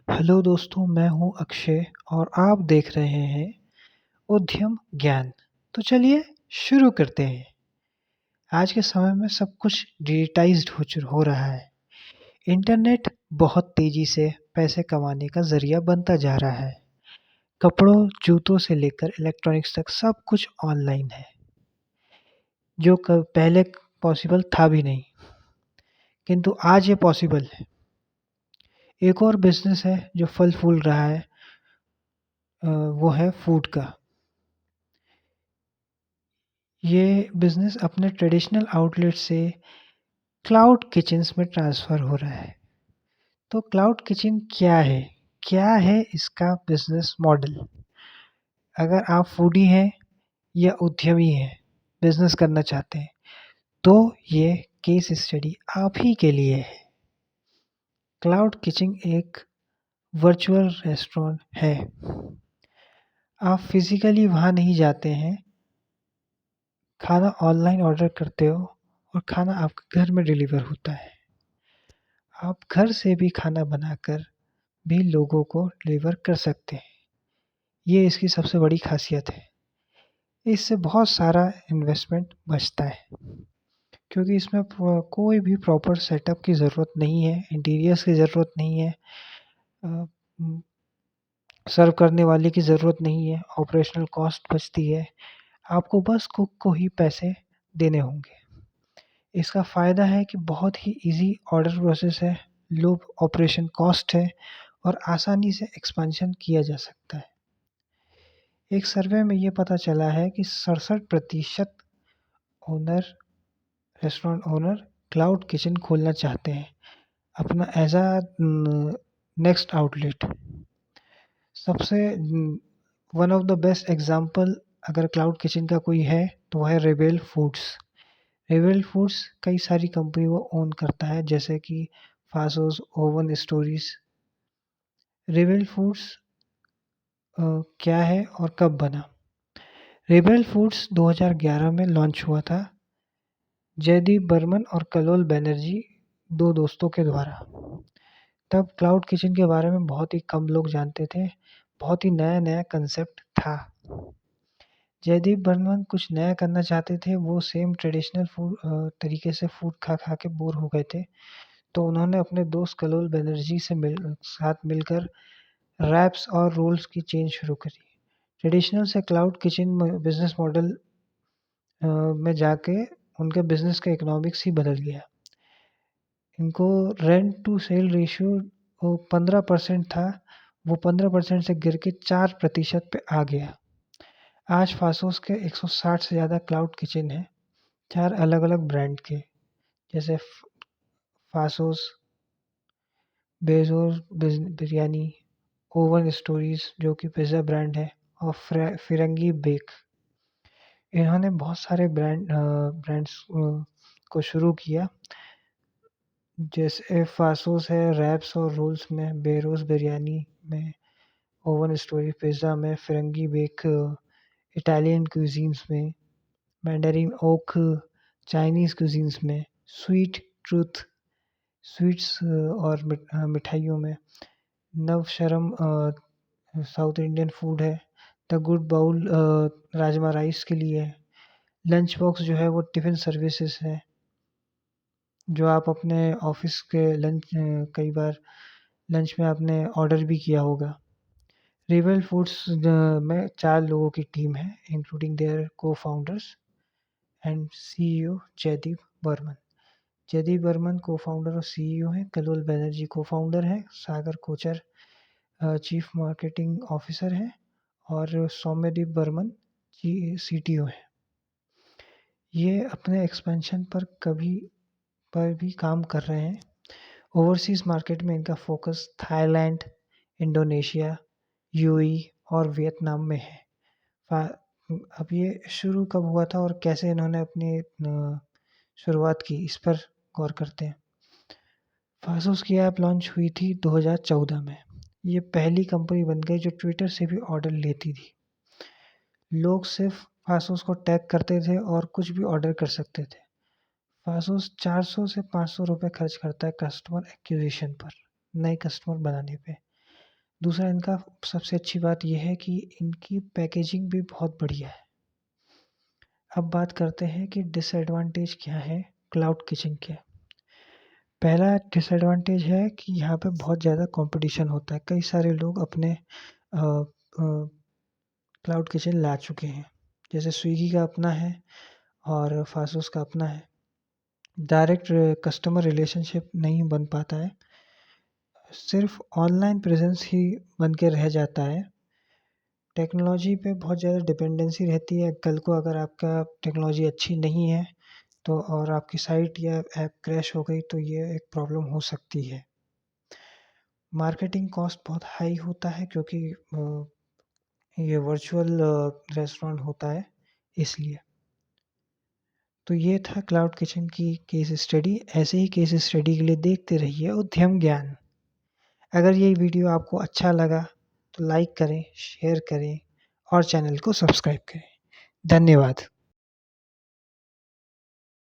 Hello दोस्तों, मैं हूँ अक्षय और आप देख रहे हैं उद्यम ज्ञान। तो चलिए शुरू करते हैं। आज के समय में सब कुछ डिजिटाइज्ड हो रहा है। इंटरनेट बहुत तेजी से पैसे कमाने का ज़रिया बनता जा रहा है। कपड़ों, जूतों से लेकर इलेक्ट्रॉनिक्स तक सब कुछ ऑनलाइन है, जो पहले पॉसिबल था भी नहीं, किंतु आज ये पॉसिबल है। एक और बिजनेस है जो फल फूल रहा है, वो है फूड का। ये बिज़नेस अपने ट्रेडिशनल आउटलेट से क्लाउड किचन्स में ट्रांसफ़र हो रहा है। तो क्लाउड किचन क्या है? क्या है इसका बिज़नेस मॉडल? अगर आप फूडी हैं या उद्यमी हैं, बिज़नेस करना चाहते हैं, तो ये केस स्टडी आप ही के लिए है। क्लाउड किचन एक वर्चुअल रेस्टोरेंट है। आप फिज़िकली वहाँ नहीं जाते हैं, खाना ऑनलाइन ऑर्डर करते हो और खाना आपके घर में डिलीवर होता है। आप घर से भी खाना बनाकर भी लोगों को डिलीवर कर सकते हैं। ये इसकी सबसे बड़ी ख़ासियत है। इससे बहुत सारा इन्वेस्टमेंट बचता है, क्योंकि इसमें कोई भी प्रॉपर सेटअप की ज़रूरत नहीं है, इंटीरियर्स की ज़रूरत नहीं है, अ, सर्व करने वाले की ज़रूरत नहीं है, ऑपरेशनल कॉस्ट बचती है। आपको बस कुक को ही पैसे देने होंगे। इसका फ़ायदा है कि बहुत ही ईज़ी ऑर्डर प्रोसेस है, लो ऑपरेशन कॉस्ट है और आसानी से एक्सपेंशन किया जा सकता है। एक सर्वे में ये पता चला है कि 67% owner restaurant owner cloud kitchen खोलना चाहते हैं, अपना एज अ नेक्स्ट आउटलेट। सबसे one of the best example अगर क्लाउड किचन का कोई है तो वह है रेबेल फूड्स। रेबेल फूड्स कई सारी कंपनी वो ओन करता है, जैसे कि Faasos, oven stories. Rebel foods क्या है और कब बना? रेबेल फूड्स 2011 में लॉन्च हुआ था, जयदीप बर्मन और कलोल बैनर्जी, दो दोस्तों के द्वारा। तब क्लाउड किचन के बारे में बहुत ही कम लोग जानते थे, बहुत ही नया-नया कंसेप्ट था। जयदीप बर्मन कुछ नया करना चाहते थे, वो सेम ट्रेडिशनल फूड तरीके से फूड खा-खा के बोर हो गए थे, तो उन्होंने अपने दोस्त कलोल बैनर्जी से साथ मिलकर रैप्स और रोल्स की चेन शुरू करी। ट्रेडिशनल से क्लाउड किचन बिज़नेस मॉडल में जाके उनके बिज़नेस का इकोनॉमिक्स ही बदल गया। इनको रेंट टू सेल रेशियो वो 15% था, वो 15% से गिर के 4% पे आ गया। आज फासोस के 160 से ज़्यादा क्लाउड किचन हैं, 4 अलग-अलग ब्रांड के, जैसे Faasos, Bezos biryani, oven stories जो कि पिज़्ज़ा ब्रांड है, और फिरंगी बेक। इन्होंने बहुत सारे ब्रांड्स को शुरू किया, जैसे फासोस है रैप्स और रोल्स में, बेरोस बिरयानी में, ओवन स्टोरी पिज़्ज़ा में, फिरंगी बेक इटालियन क्यूजीन्स में, मैंडरिन ओक चाइनीज़ क्यूजीन्स में, स्वीट ट्रूथ स्वीट्स और मिठाइयों में, नवशरम साउथ इंडियन फूड है, the Good Bowl rajma rice के लिए है, लंच बॉक्स जो है वो टिफ़िन सर्विसेज है, जो आप अपने ऑफिस के लंच कई बार लंच में आपने ऑर्डर भी किया होगा। रेबेल फूड्स में 4 लोगों की टीम है, including their co-founders and CEO Jaideep Barman. Jaideep Barman co-founder और सीईओ हैं, कलोल बैनर्जी को-फाउंडर हैं, Sagar Kochar chief marketing officer हैं और सौम्यदीप बर्मन सीटीओ हैं। ये अपने एक्सपेंशन पर भी काम कर रहे हैं। ओवरसीज़ मार्केट में इनका फोकस थाईलैंड, इंडोनेशिया, यूएई और वियतनाम में है। अब ये शुरू कब हुआ था और कैसे इन्होंने अपनी शुरुआत की, इस पर गौर करते हैं। फासोस की ऐप लॉन्च हुई थी 2014 में। ये पहली कंपनी बन गई जो ट्विटर से भी ऑर्डर लेती थी। लोग सिर्फ फासोस को टैग करते थे और कुछ भी ऑर्डर कर सकते थे। फासोस 400 से 500 रुपये खर्च करता है कस्टमर एक्विजिशन पर, नए कस्टमर बनाने पे। दूसरा इनका सबसे अच्छी बात ये है कि इनकी पैकेजिंग भी बहुत बढ़िया है। अब बात करते हैं कि डिसएडवांटेज क्या है क्लाउड किचन के। पहला डिसएडवांटेज है कि यहाँ पे बहुत ज़्यादा कंपटीशन होता है। कई सारे लोग अपने क्लाउड किचन ला चुके हैं। जैसे स्विगी का अपना है और फासोस का अपना है। डायरेक्ट कस्टमर रिलेशनशिप नहीं बन पाता है, सिर्फ ऑनलाइन प्रेजेंस ही बन के रह जाता है। टेक्नोलॉजी पे बहुत ज़्यादा डिपेंडेंसी रहती है। कल को अगर आपका टेक्नोलॉजी अच्छी नहीं है तो और आपकी साइट या ऐप क्रैश हो गई तो ये एक प्रॉब्लम हो सकती है। मार्केटिंग कॉस्ट बहुत हाई होता है क्योंकि ये वर्चुअल रेस्टोरेंट होता है इसलिए। तो ये था क्लाउड किचन की केस स्टडी। ऐसे ही केस स्टडी के लिए देखते रहिए उद्यम ज्ञान। अगर ये वीडियो आपको अच्छा लगा तो लाइक करें, शेयर करें और चैनल को सब्सक्राइब करें। धन्यवाद।